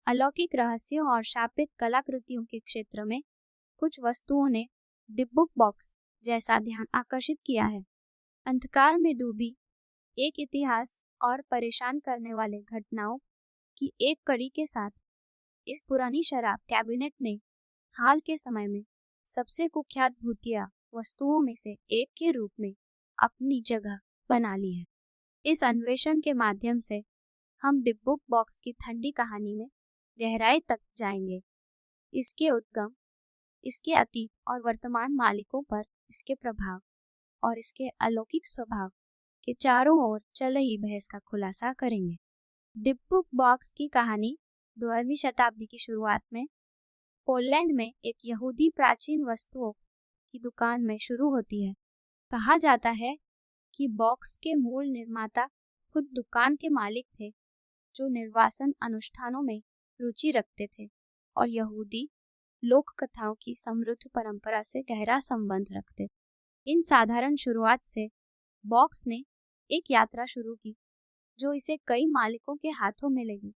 अलौकिक रहस्यों और शापित कलाकृतियों के क्षेत्र में कुछ वस्तुओं ने डिब्बुक बॉक्स जैसा ध्यान आकर्षित किया है। अंधकार में डूबी एक इतिहास और परेशान करने वाले घटनाओं की एक कड़ी के साथ इस पुरानी शराब कैबिनेट ने हाल के समय में सबसे कुख्यात भूतिया वस्तुओं में से एक के रूप में अपनी जगह बना ली है। इस अन्वेषण के माध्यम से हम डिब्बुक बॉक्स की ठंडी कहानी में गहराई तक जाएंगे, इसके उद्गम, इसके अतीत और वर्तमान मालिकों पर इसके प्रभाव और इसके अलौकिक स्वभाव के चारों ओर चल रही बहस का खुलासा करेंगे। डिब्बुक बॉक्स की कहानी 12वीं शताब्दी की शुरुआत में पोलैंड में एक यहूदी प्राचीन वस्तुओं की दुकान में शुरू होती है। कहा जाता है कि बॉक्स के मूल निर्माता खुद दुकान के मालिक थे, जो निर्वासन अनुष्ठानों में रुचि रखते थे और यहूदी लोक कथाओं की समृद्ध परंपरा से गहरा संबंध रखते। इन साधारण शुरुआत से बॉक्स ने एक यात्रा शुरू की, जो इसे कई मालिकों के हाथों में ले गई।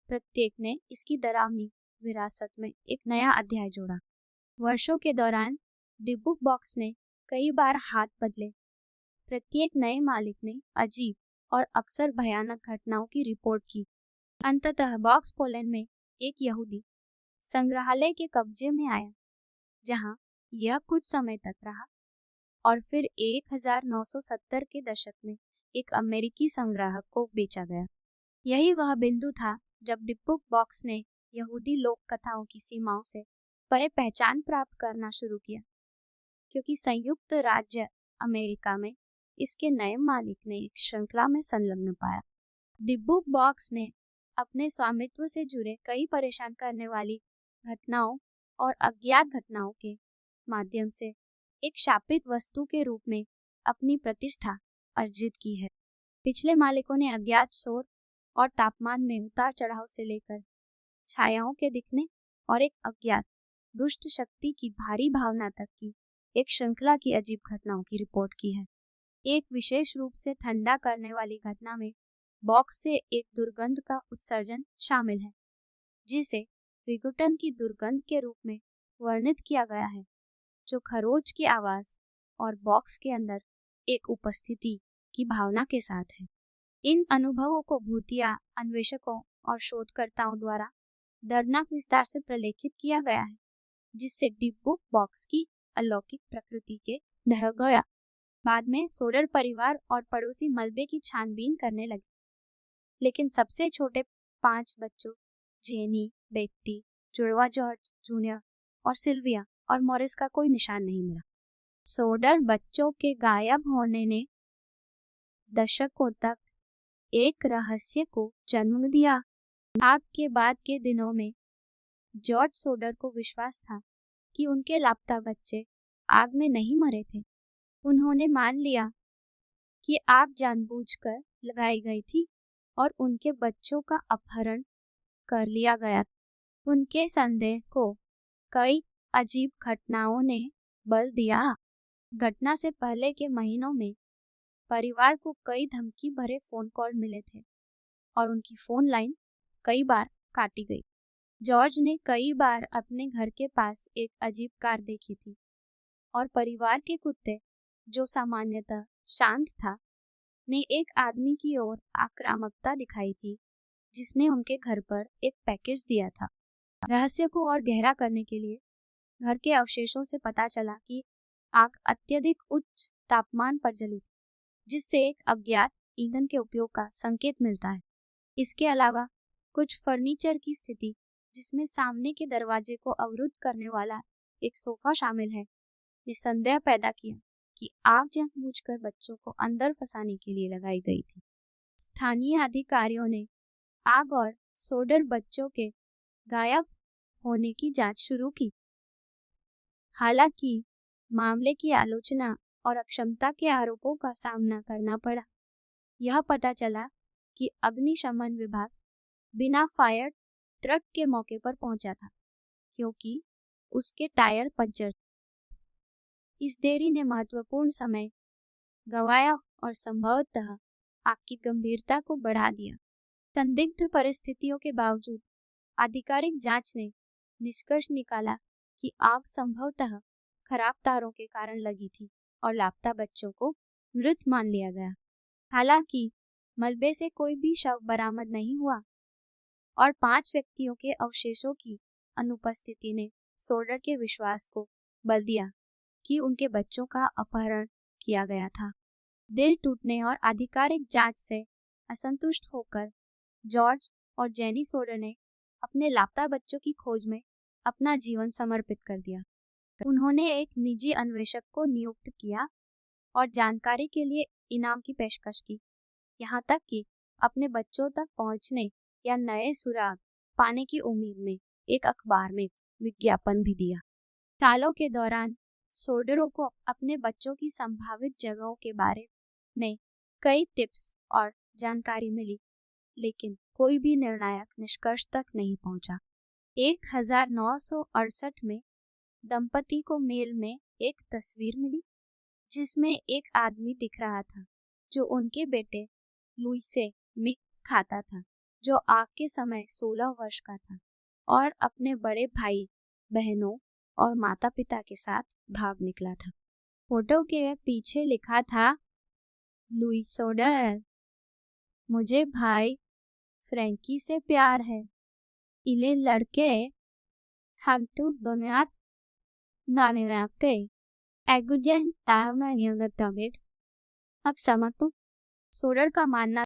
प्रत्येक ने इसकी डरावनी विरासत में एक नया अध्याय जोड़ा। वर्षों के दौरान डिब्बुक बॉक्स ने कई बार हाथ बदले। प्रत्येक नए मालिक ने अजीब और अक्सर भयानक घटनाओं की रिपोर्ट की। अंततः बॉक्स पोलैंड में एक यहूदी संग्रहालय के कब्जे में आया, जहां यह कुछ समय तक रहा और फिर 1970 के दशक में एक अमेरिकी संग्राहक को बेचा गया। यही वह बिंदु था जब डिब्बुक बॉक्स ने यहूदी लोक कथाओं की सीमाओं से परे पहचान प्राप्त करना शुरू किया, क्योंकि संयुक्त राज्य अमेरिका में इसके नए मालिक ने एक श्रृंखला में संलग्न पाया। डिब्बुक बॉक्स ने अपने स्वामित्व से जुड़े कई परेशान करने वाली घटनाओं और अज्ञात घटनाओं के माध्यम से एक शापित वस्तु के रूप में अपनी प्रतिष्ठा अर्जित की है। पिछले मालिकों ने अज्ञात शोर और तापमान में उतार चढ़ाव से लेकर छायाओं के दिखने और एक अज्ञात दुष्ट शक्ति की भारी भावना तक की एक श्रृंखला की अजीब घटनाओं की रिपोर्ट की है। एक विशेष रूप से ठंडा करने वाली घटना में बॉक्स से एक दुर्गंध का उत्सर्जन शामिल है, जिसे विघटन की दुर्गंध के रूप में वर्णित किया गया है, जो खरोच की आवाज और बॉक्स के अंदर एक उपस्थिति की भावना के साथ है। इन अनुभवों को भूतिया अन्वेषकों और शोधकर्ताओं द्वारा दर्दनाक विस्तार से प्रलेखित किया गया है, जिससे डिब्बुक बॉक्स की अलौकिक प्रकृति के ढह गया। बाद में सोडर परिवार और पड़ोसी मलबे की छानबीन करने लगे, लेकिन सबसे छोटे 5 बच्चों जेनी, बेट्टी, जुड़वा जॉर्ज जूनियर और सिल्विया और मॉरिस का कोई निशान नहीं मिला। सोडर बच्चों के गायब होने ने दशकों तक एक रहस्य को जन्म दिया। आग के बाद के दिनों में जॉर्ज सोडर को विश्वास था कि उनके लापता बच्चे आग में नहीं मरे थे। उन्होंने मान लिया कि आग जानबूझकर लगाई गई थी और उनके बच्चों का अपहरण कर लिया गया। उनके संदेह को कई अजीब घटनाओं ने बल दिया। घटना से पहले के महीनों में परिवार को कई धमकी भरे फोन कॉल मिले थे और उनकी फोन लाइन कई बार काटी गई। जॉर्ज ने कई बार अपने घर के पास एक अजीब कार देखी थी और परिवार के कुत्ते, जो सामान्यतः शांत था, ने एक आदमी की ओर आक्रामकता दिखाई थी, जिसने उनके घर पर एक पैकेज दिया था। रहस्य को और गहरा करने के लिए घर के अवशेषों से पता चला कि आग अत्यधिक उच्च तापमान पर जली, जिससे एक अज्ञात ईंधन के उपयोग का संकेत मिलता है। इसके अलावा कुछ फर्नीचर की स्थिति, जिसमें सामने के दरवाजे को अवरुद्ध करने वाला एक सोफा शामिल है, ने संदेह पैदा किया कि आग जानबूझकर बच्चों को अंदर फंसाने के लिए लगाई गई थी। स्थानीय अधिकारियों ने आग और सोडर बच्चों के गायब होने की जांच शुरू की। हालांकि मामले की आलोचना और अक्षमता के आरोपों का सामना करना पड़ा। यह पता चला कि अग्निशमन विभाग बिना फायर ट्रक के मौके पर पहुंचा था, क्योंकि उसके टायर पंचर। इस देरी ने महत्वपूर्ण समय गंवाया और संभवतः आग की गंभीरता को बढ़ा दिया। संदिग्ध परिस्थितियों के बावजूद आधिकारिक जांच ने निष्कर्ष निकाला कि आग संभवतः खराब तारों के कारण लगी थी और लापता बच्चों को मृत मान लिया गया। हालांकि मलबे से कोई भी शव बरामद नहीं हुआ और 5 व्यक्तियों के अवशेषों की अनुपस्थिति ने सोडर के विश्वास को बल दिया कि उनके बच्चों का अपहरण किया गया था। दिल टूटने और आधिकारिक जांच से असंतुष्ट होकर जॉर्ज और जेनी सोडर ने अपने लापता बच्चों की खोज में अपना जीवन समर्पित कर दिया। उन्होंने एक निजी अन्वेषक को नियुक्त किया और जानकारी के लिए इनाम की पेशकश की, यहाँ तक कि अपने बच्चों तक पहुंचने या नए सुराग पाने की उम्मीद में एक अखबार में विज्ञापन भी दिया। सालों के दौरान सोडरों को अपने बच्चों की संभावित जगहों के बारे में कई टिप्स और जानकारी मिली, लेकिन कोई भी निर्णायक निष्कर्ष तक नहीं पहुंचा। 1968 में दंपति को मेल में एक तस्वीर मिली जिसमें एक आदमी दिख रहा था जो उनके बेटे लुइसे में खाता था, जो आग के समय 16 वर्ष का था और अपने बड़े भाई बहनों और माता पिता के साथ भाग निकला था। फोटो के पीछे लिखा था, लुइस सोडर, मुझे भाई फ्रैंकी से प्यार है। इले लड़के हम तो दुनिया नाने रखते एगुजन तावना नियंत्रित। अब समझो, सोडर का मानना